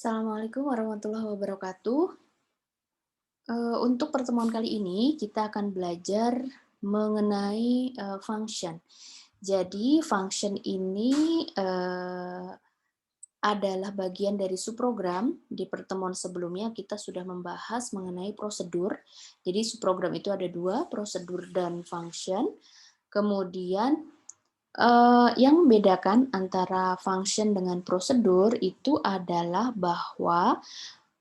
Assalamualaikum warahmatullahi wabarakatuh. Untuk pertemuan kali ini kita akan belajar mengenai, function. Jadi function ini, adalah bagian dari subprogram. Di pertemuan sebelumnya kita sudah membahas mengenai prosedur. Jadi subprogram itu ada 2, prosedur dan function. Kemudian, yang membedakan antara function dengan prosedur itu adalah bahwa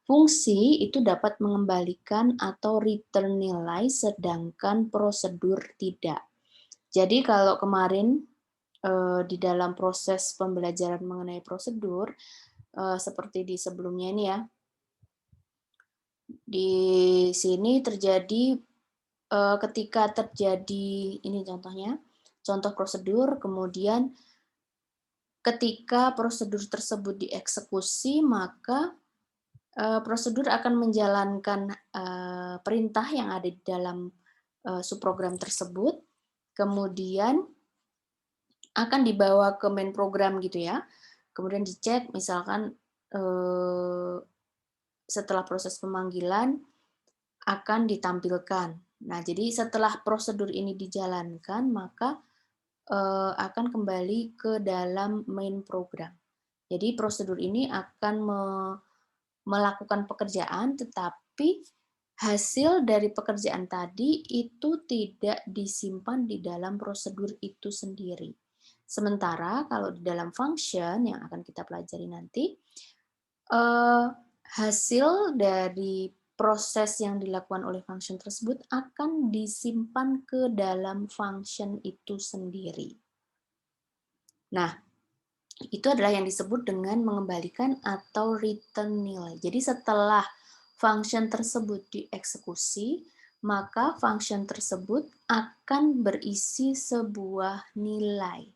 fungsi itu dapat mengembalikan atau return nilai, sedangkan prosedur tidak. Jadi kalau kemarin di dalam proses pembelajaran mengenai prosedur, seperti di sebelumnya ini ya, di sini terjadi ketika terjadi ini contohnya, contoh prosedur, kemudian ketika prosedur tersebut dieksekusi, maka prosedur akan menjalankan, perintah yang ada di dalam, subprogram tersebut, kemudian akan dibawa ke main program gitu ya, kemudian dicek misalkan, eee, setelah proses pemanggilan akan ditampilkan. Nah, jadi setelah prosedur ini dijalankan, maka, akan kembali ke dalam main program. Jadi prosedur ini akan melakukan pekerjaan, tetapi hasil dari pekerjaan tadi itu tidak disimpan di dalam prosedur itu sendiri. Sementara kalau di dalam function yang akan kita pelajari nanti, eee, hasil dari proses yang dilakukan oleh function tersebut akan disimpan ke dalam function itu sendiri. Nah, itu adalah yang disebut dengan mengembalikan atau return nilai. Jadi setelah function tersebut dieksekusi, maka function tersebut akan berisi sebuah nilai.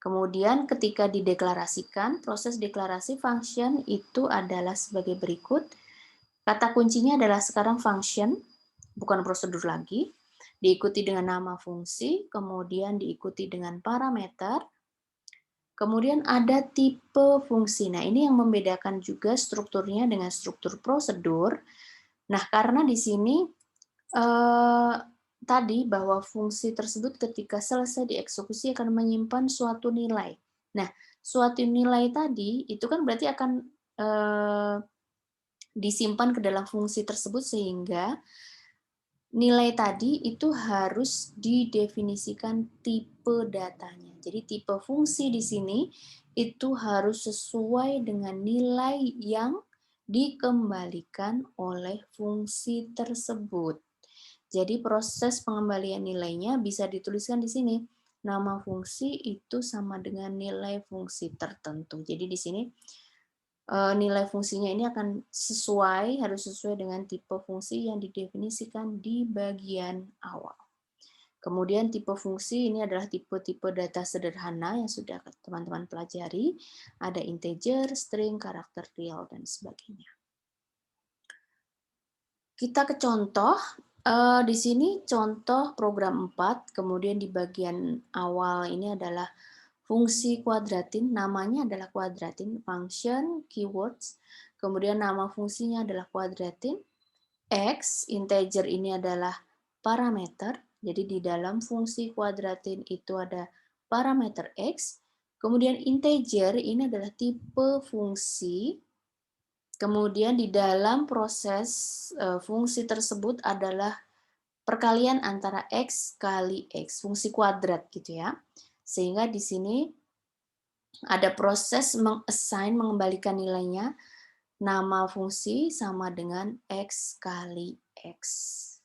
Kemudian ketika dideklarasikan, proses deklarasi function itu adalah sebagai berikut. Kata kuncinya adalah sekarang function, bukan prosedur lagi. Diikuti dengan nama fungsi, kemudian diikuti dengan parameter, kemudian ada tipe fungsi. Nah, ini yang membedakan juga strukturnya dengan struktur prosedur. Nah, karena di sini eh, tadi bahwa fungsi tersebut ketika selesai dieksekusi akan menyimpan suatu nilai. Nah, suatu nilai tadi itu kan berarti akan eh, disimpan ke dalam fungsi tersebut sehingga nilai tadi itu harus didefinisikan tipe datanya. Jadi tipe fungsi di sini itu harus sesuai dengan nilai yang dikembalikan oleh fungsi tersebut. Jadi proses pengembalian nilainya bisa dituliskan di sini. Nama fungsi itu sama dengan nilai fungsi tertentu. Jadi di sini nilai fungsinya ini akan harus sesuai dengan tipe fungsi yang didefinisikan di bagian awal. Kemudian tipe fungsi ini adalah tipe-tipe data sederhana yang sudah teman-teman pelajari, ada integer, string, karakter real, dan sebagainya. Kita ke contoh, di sini contoh program 4, kemudian di bagian awal ini adalah fungsi kuadratin, namanya adalah kuadratin, function, keywords, kemudian nama fungsinya adalah kuadratin, x, integer ini adalah parameter, jadi di dalam fungsi kuadratin itu ada parameter x, kemudian integer ini adalah tipe fungsi, kemudian di dalam proses fungsi tersebut adalah perkalian antara x kali x, fungsi kuadrat gitu ya. Sehingga di sini ada proses mengembalikan nilainya, nama fungsi sama dengan x kali x.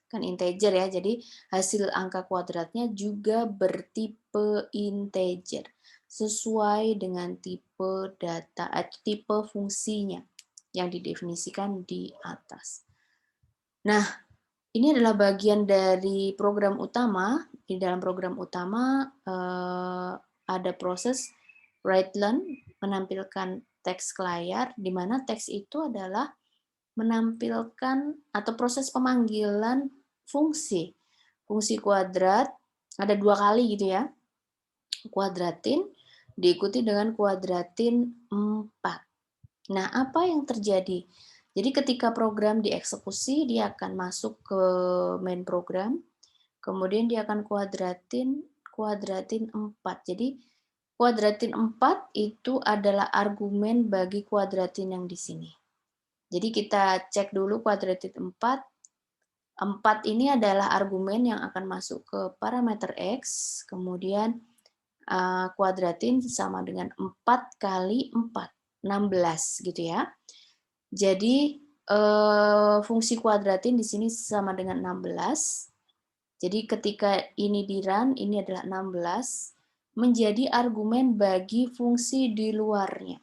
Kan integer ya, jadi hasil angka kuadratnya juga bertipe integer, sesuai dengan tipe data atau tipe fungsinya yang didefinisikan di atas. Nah, ini adalah bagian dari program utama. Di dalam program utama ada proses write learn, menampilkan teks ke layar, di mana teks itu adalah menampilkan atau proses pemanggilan fungsi. Fungsi kuadrat ada 2 kali gitu ya, kuadratin. diikuti dengan kuadratin 4. Nah, apa yang terjadi? Jadi ketika program dieksekusi, dia akan masuk ke main program, kemudian dia akan kuadratin 4. Jadi kuadratin 4 itu adalah argumen bagi kuadratin yang di sini. Jadi kita cek dulu kuadratin 4. 4 ini adalah argumen yang akan masuk ke parameter X, kemudian kuadratin sama dengan 4 kali 4, 16 gitu ya. Jadi fungsi kuadratin di sini sama dengan 16. Jadi ketika ini di-run, ini adalah 16, menjadi argumen bagi fungsi di luarnya.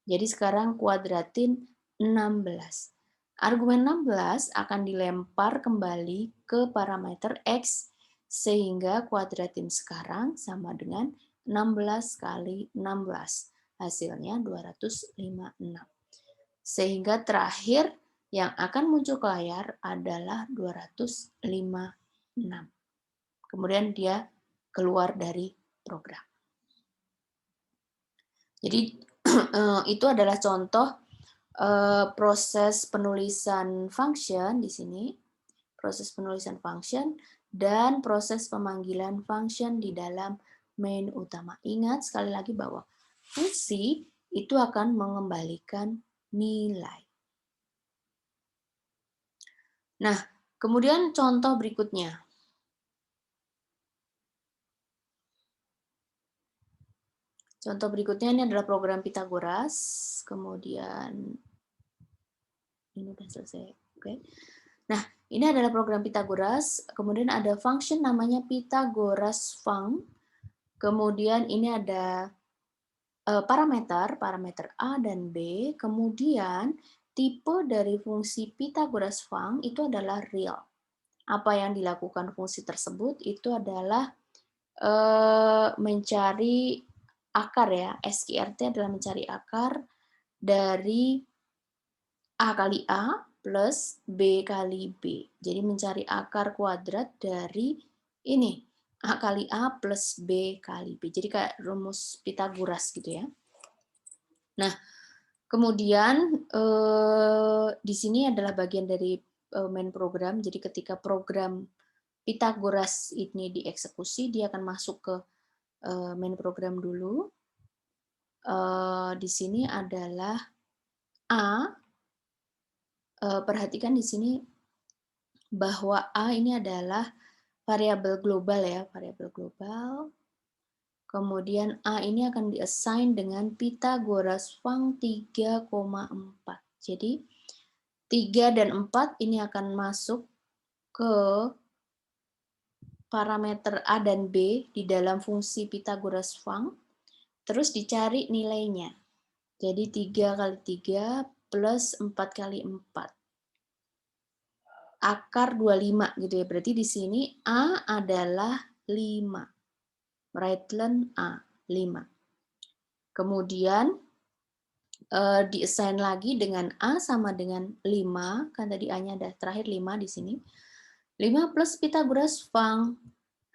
Jadi sekarang kuadratin 16. Argumen 16 akan dilempar kembali ke parameter X, sehingga kuadratin sekarang sama dengan 16 kali 16. Hasilnya 256. Sehingga terakhir yang akan muncul ke layar adalah 256. Kemudian dia keluar dari program. Jadi itu adalah contoh proses penulisan function di sini, proses penulisan function dan proses pemanggilan function di dalam main utama. Ingat sekali lagi bahwa fungsi itu akan mengembalikan nilai. Nah, kemudian contoh berikutnya. Contoh berikutnya ini adalah program Pythagoras, kemudian ini udah selesai. Oke. Nah, ini adalah program Pythagoras, kemudian ada function namanya Pythagoras func. Kemudian ini ada parameter A dan B, kemudian tipe dari fungsi Pythagoras func itu adalah real. Apa yang dilakukan fungsi tersebut itu adalah mencari akar ya, SQRT adalah mencari akar dari A kali A plus B kali B. Jadi mencari akar kuadrat dari ini, A kali A plus B kali B. Jadi kayak rumus Pythagoras gitu ya. Nah, kemudian di sini adalah bagian dari main program. Jadi ketika program Pythagoras ini dieksekusi, dia akan masuk ke main program dulu. Di sini adalah A. Perhatikan di sini bahwa A ini adalah variabel global ya, variabel global. Kemudian A ini akan diassign dengan Pythagoras func 3,4. Jadi 3 dan 4 ini akan masuk ke parameter A dan B di dalam fungsi Pythagoras func. Terus dicari nilainya. Jadi 3 kali 3 plus 4 kali 4. Akar 25 gitu ya. Berarti di sini A adalah 5. Right-length A, 5. Kemudian di-assign lagi dengan A sama dengan 5. Kan tadi A-nya ada terakhir 5 di sini. 5 plus Pythagoras func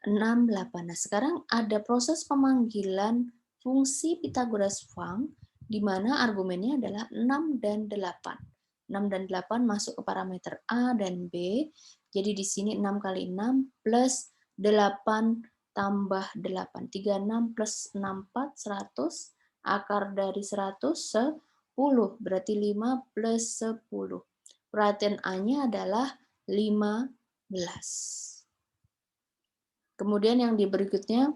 6, 8. Nah, sekarang ada proses pemanggilan fungsi Pythagoras func di mana argumennya adalah 6 dan 8. 6 dan 8 masuk ke parameter A dan B. Jadi di sini 6 kali 6 plus 8 tambah 8. 36 plus 64, 100. Akar dari 100, 10. Berarti 5 plus 10. Perhatian A-nya adalah 15. Kemudian yang di berikutnya,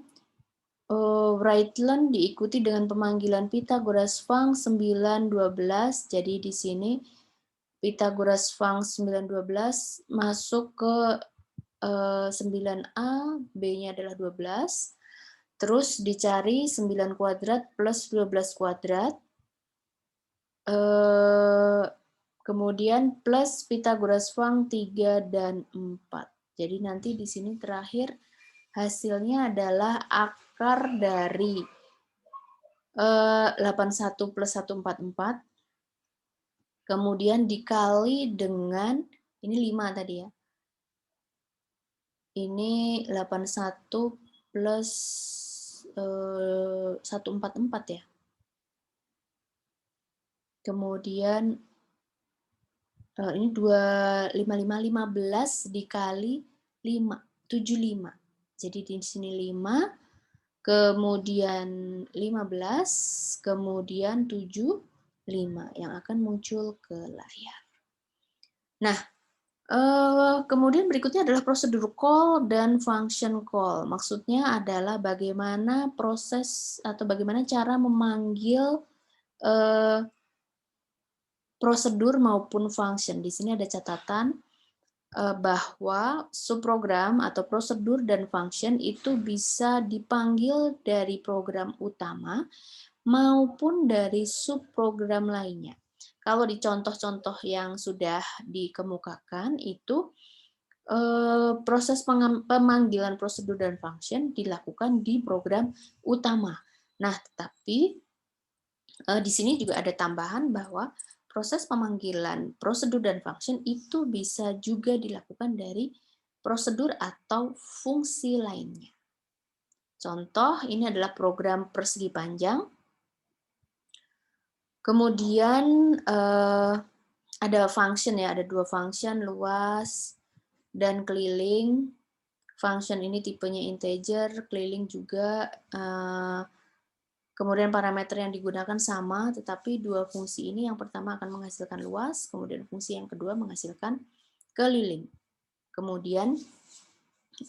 right-length diikuti dengan pemanggilan Pythagoras func 9, 12. Jadi di sini Pythagoras func 9, 12 masuk ke 9A, B-nya adalah 12. Terus dicari 9 kuadrat plus 12 kuadrat. Kemudian plus Pythagoras func 3 dan 4. Jadi nanti di sini terakhir hasilnya adalah akar dari 81 plus 144, kemudian dikali dengan, ini 5 tadi ya, ini 81 plus 144 ya. Kemudian ini 15 dikali 5, 75. Jadi di sini 5, kemudian 15, kemudian 75 yang akan muncul ke layar. Nah, kemudian berikutnya adalah prosedur call dan function call. Maksudnya adalah bagaimana proses atau bagaimana cara memanggil prosedur maupun function. Di sini ada catatan bahwa subprogram atau prosedur dan function itu bisa dipanggil dari program utama maupun dari subprogram lainnya. Kalau di contoh-contoh yang sudah dikemukakan itu proses pemanggilan prosedur dan function dilakukan di program utama. Nah, tetapi di sini juga ada tambahan bahwa proses pemanggilan prosedur dan function itu bisa juga dilakukan dari prosedur atau fungsi lainnya. Contoh, ini adalah program persegi panjang. Kemudian ada function ya, ada 2 function, luas dan keliling. Function ini tipenya integer, keliling juga. Kemudian parameter yang digunakan sama, tetapi 2 fungsi ini yang pertama akan menghasilkan luas, kemudian fungsi yang kedua menghasilkan keliling. Kemudian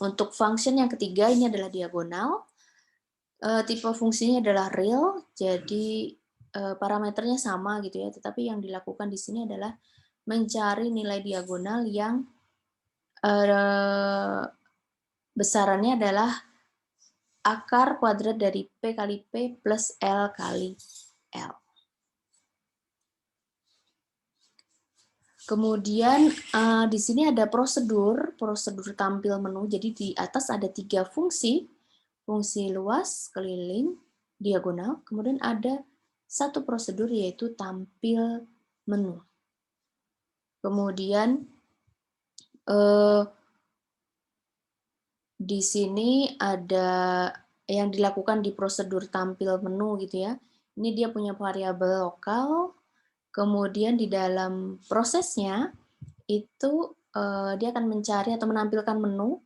untuk function yang ketiga ini adalah diagonal. Tipe fungsinya adalah real, jadi parameternya sama gitu ya, tetapi yang dilakukan di sini adalah mencari nilai diagonal yang besarannya adalah akar kuadrat dari P kali P plus L kali L. Kemudian di sini ada prosedur tampil menu. Jadi di atas ada 3 fungsi, fungsi luas, keliling, diagonal. Kemudian ada 1 prosedur yaitu tampil menu. Kemudian di sini ada yang dilakukan di prosedur tampil menu gitu ya. Ini dia punya variabel lokal. Kemudian di dalam prosesnya itu dia akan mencari atau menampilkan menu.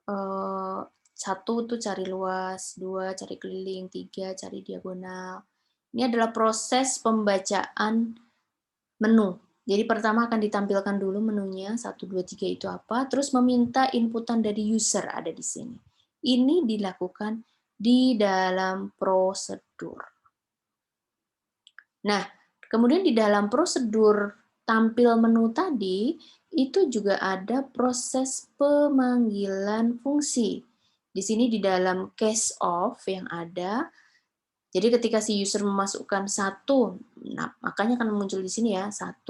1 tuh cari luas, 2 cari keliling, 3 cari diagonal. Ini adalah proses pembacaan menu. Jadi pertama akan ditampilkan dulu menunya, 1, 2, 3 itu apa, terus meminta inputan dari user ada di sini. Ini dilakukan di dalam prosedur. Nah, kemudian di dalam prosedur tampil menu tadi, itu juga ada proses pemanggilan fungsi. Di sini di dalam case of yang ada, jadi ketika si user memasukkan 1, nah makanya akan muncul di sini ya, 1,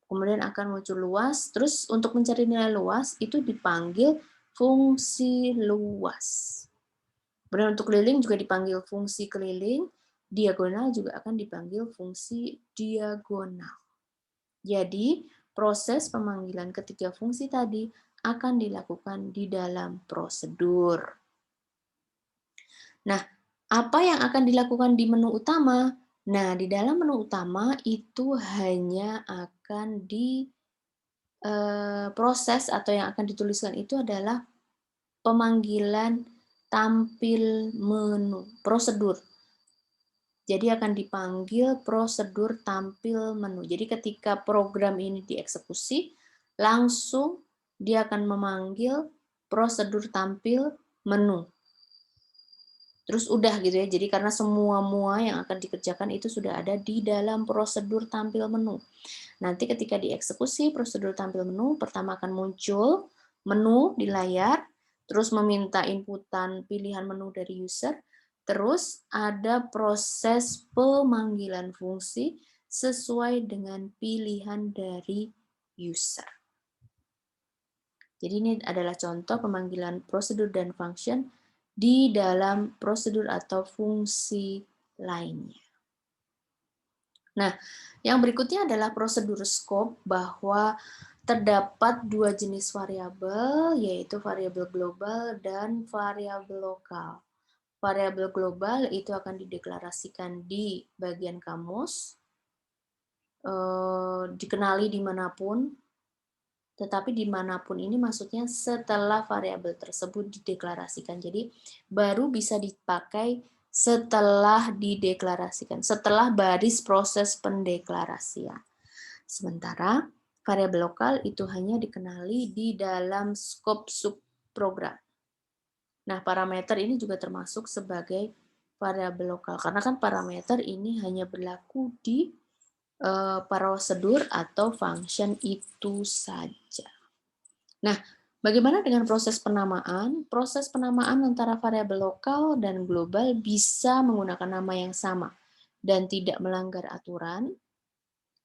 kemudian akan muncul luas, terus untuk mencari nilai luas itu dipanggil fungsi luas. Kemudian untuk keliling juga dipanggil fungsi keliling, diagonal juga akan dipanggil fungsi diagonal. Jadi, proses pemanggilan ketiga fungsi tadi akan dilakukan di dalam prosedur. Nah, apa yang akan dilakukan di menu utama? Nah, di dalam menu utama itu hanya akan proses atau yang akan dituliskan itu adalah pemanggilan tampil menu, prosedur. Jadi akan dipanggil prosedur tampil menu. Jadi ketika program ini dieksekusi, langsung dia akan memanggil prosedur tampil menu. Terus udah gitu ya, jadi karena semua yang akan dikerjakan itu sudah ada di dalam prosedur tampil menu. Nanti ketika dieksekusi prosedur tampil menu, pertama akan muncul menu di layar, terus meminta inputan pilihan menu dari user, terus ada proses pemanggilan fungsi sesuai dengan pilihan dari user. Jadi ini adalah contoh pemanggilan prosedur dan function di dalam prosedur atau fungsi lainnya. Nah, yang berikutnya adalah prosedur scope, bahwa terdapat 2 jenis variabel, yaitu variabel global dan variabel lokal. Variabel global itu akan dideklarasikan di bagian kamus, dikenali dimanapun, tetapi dimanapun ini maksudnya setelah variabel tersebut dideklarasikan. Jadi baru bisa dipakai setelah dideklarasikan, setelah baris proses pendeklarasian. Sementara variabel lokal itu hanya dikenali di dalam skop subprogram. Nah, parameter ini juga termasuk sebagai variabel lokal, karena kan parameter ini hanya berlaku di prosedur atau function itu saja. Nah, bagaimana dengan proses penamaan? Proses penamaan antara variabel lokal dan global bisa menggunakan nama yang sama dan tidak melanggar aturan.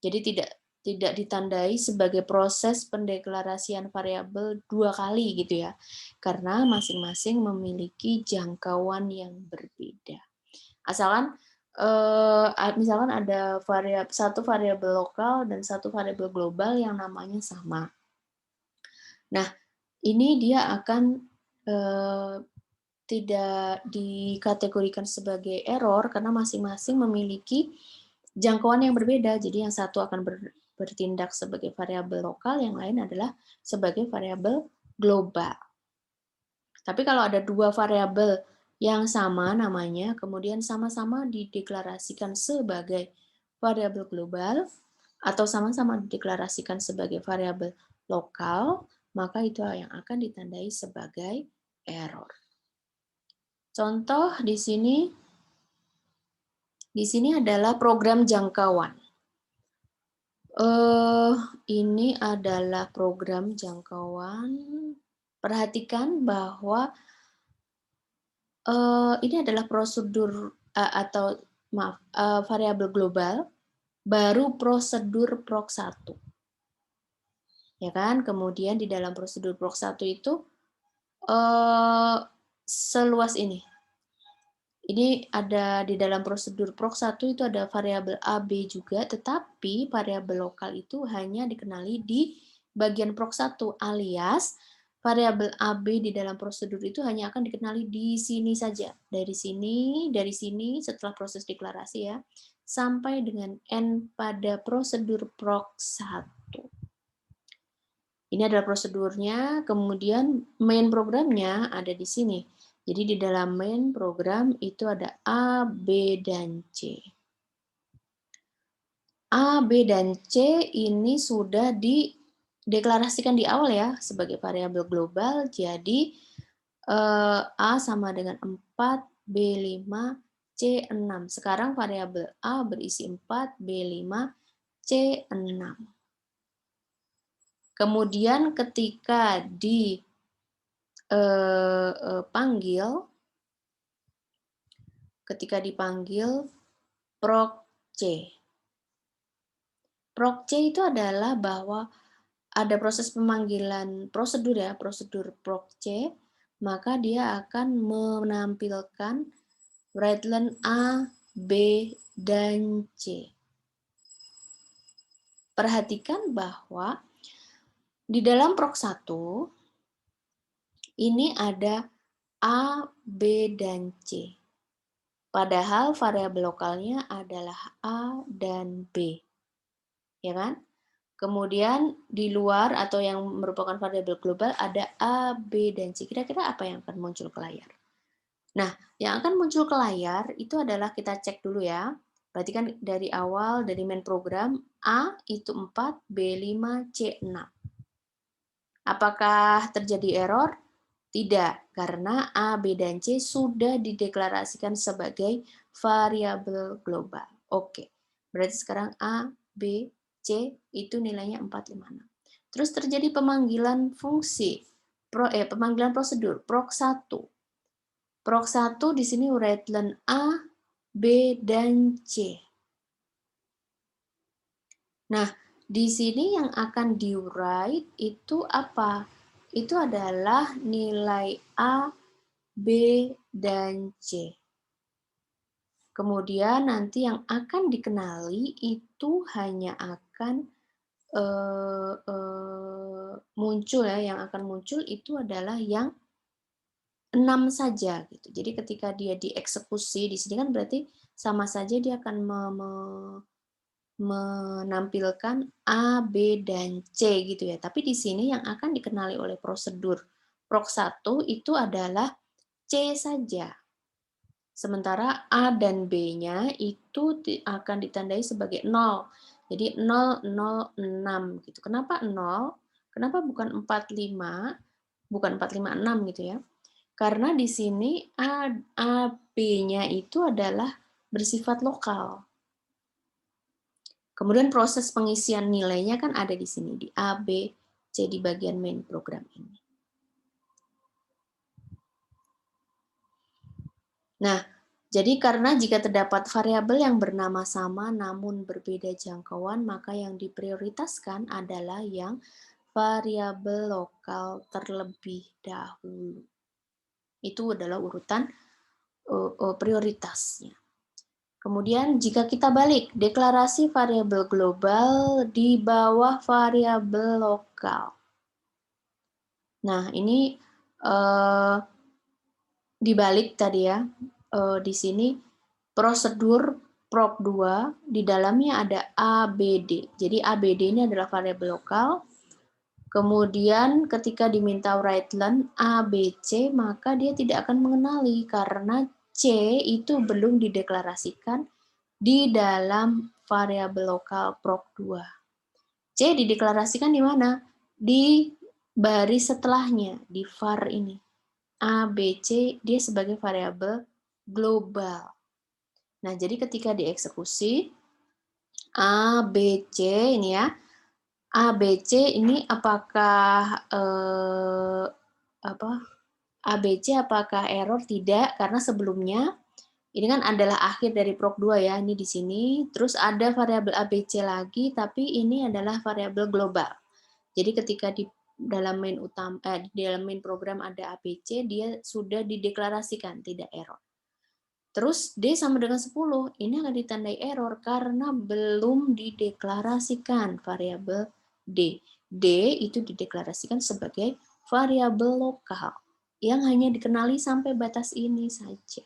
Jadi tidak ditandai sebagai proses pendeklarasian variabel 2 kali gitu ya. Karena masing-masing memiliki jangkauan yang berbeda. Asalkan misalkan ada satu variabel lokal dan satu variabel global yang namanya sama. Nah, ini dia akan tidak dikategorikan sebagai error karena masing-masing memiliki jangkauan yang berbeda. Jadi yang satu akan bertindak sebagai variabel lokal, yang lain adalah sebagai variabel global. Tapi kalau ada dua variabel yang sama namanya, kemudian sama-sama dideklarasikan sebagai variabel global, atau sama-sama dideklarasikan sebagai variabel lokal, maka itu yang akan ditandai sebagai error. Contoh di sini adalah program jangkauan. Ini adalah program jangkauan. Perhatikan bahwa ini adalah prosedur atau maaf, variabel global baru prosedur proc 1. Ya kan? Kemudian di dalam prosedur proc 1 itu seluas ini. Ini ada di dalam prosedur proc 1 itu ada variabel A, B juga, tetapi variabel lokal itu hanya dikenali di bagian proc 1, alias variabel A, B di dalam prosedur itu hanya akan dikenali di sini saja. Dari sini, setelah proses deklarasi ya, sampai dengan N pada prosedur proc 1. Ini adalah prosedurnya, kemudian main programnya ada di sini. Jadi di dalam main program itu ada A, B, dan C. A, B, dan C ini sudah dideklarasikan di awal ya sebagai variabel global. Jadi A sama dengan 4, B 5, C 6. Sekarang variabel A berisi 4, B 5, C 6. Kemudian ketika dipanggil proc C. Proc C itu adalah bahwa ada proses pemanggilan prosedur ya, prosedur proc C, maka dia akan menampilkan write-len A, B, dan C. Perhatikan bahwa di dalam proc 1 ini ada A, B, dan C. Padahal variabel lokalnya adalah A dan B. Ya kan? Kemudian di luar atau yang merupakan variabel global ada A, B, dan C. Kira-kira apa yang akan muncul ke layar? Nah, yang akan muncul ke layar itu adalah kita cek dulu ya. Berarti kan dari awal, dari main program, A itu 4, B 5, C 6. Apakah terjadi error? Tidak, karena A, B, dan C sudah dideklarasikan sebagai variabel global. Oke, berarti sekarang A, B, C itu nilainya 4, 5, 6. Terus terjadi pemanggilan fungsi, pemanggilan prosedur, proc 1. Proc 1 di sini write-len A, B, dan C. Nah, di sini yang akan di-write itu apa? Itu adalah nilai A, B, dan C. Kemudian nanti yang akan dikenali itu hanya akan muncul ya, yang akan muncul itu adalah yang 6 saja gitu. Jadi ketika dia dieksekusi di sini kan berarti sama saja dia akan menampilkan A, B, dan C gitu ya. Tapi di sini yang akan dikenali oleh prosedur Proc 1 itu adalah C saja. Sementara A dan B-nya itu akan ditandai sebagai 0. Jadi 0, 0, 6 gitu. Kenapa 0? Kenapa bukan 45? Bukan 4, 5, 6 gitu ya. Karena di sini A, B-nya itu adalah bersifat lokal. Kemudian proses pengisian nilainya kan ada di sini, di A, B, C di bagian main program ini. Nah, jadi karena jika terdapat variabel yang bernama sama namun berbeda jangkauan, maka yang diprioritaskan adalah yang variabel lokal terlebih dahulu. Itu adalah urutan prioritasnya. Kemudian jika kita balik, deklarasi variabel global di bawah variabel lokal. Nah, ini dibalik tadi ya, di sini prosedur Proc 2 di dalamnya ada ABD. Jadi ABD ini adalah variabel lokal. Kemudian ketika diminta write len ABC, maka dia tidak akan mengenali karena C itu belum dideklarasikan di dalam variabel lokal Proc 2. C dideklarasikan di mana? Di baris setelahnya, di var ini. A, B, C, dia sebagai variabel global. Nah, jadi ketika dieksekusi, A, B, C ini ya, A, B, C ini apakah A, B, C apakah error? Tidak, karena sebelumnya ini kan adalah akhir dari Proc 2 ya, ini di sini. Terus ada variabel A, B, C lagi, tapi ini adalah variabel global. Jadi ketika di dalam di dalam main program ada A, B, C, dia sudah dideklarasikan, tidak error. Terus D sama dengan 10, ini akan ditandai error karena belum dideklarasikan variabel D. D itu dideklarasikan sebagai variabel lokal yang hanya dikenali sampai batas ini saja.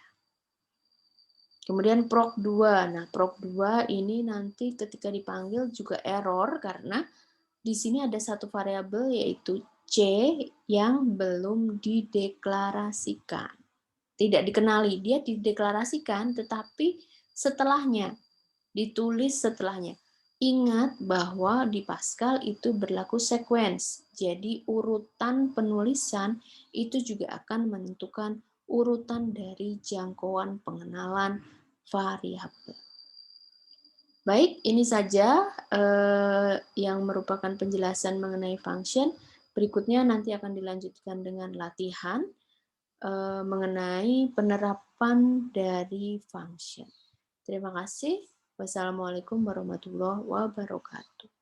Kemudian Proc 2. Nah, Proc 2 ini nanti ketika dipanggil juga error karena di sini ada satu variabel yaitu C yang belum dideklarasikan. Tidak dikenali, dia dideklarasikan tetapi setelahnya, ditulis setelahnya. Ingat bahwa di Pascal itu berlaku sequence. Jadi urutan penulisan itu juga akan menentukan urutan dari jangkauan pengenalan variabel. Baik, ini saja yang merupakan penjelasan mengenai function. Berikutnya nanti akan dilanjutkan dengan latihan mengenai penerapan dari function. Terima kasih. Wassalamualaikum warahmatullahi wabarakatuh.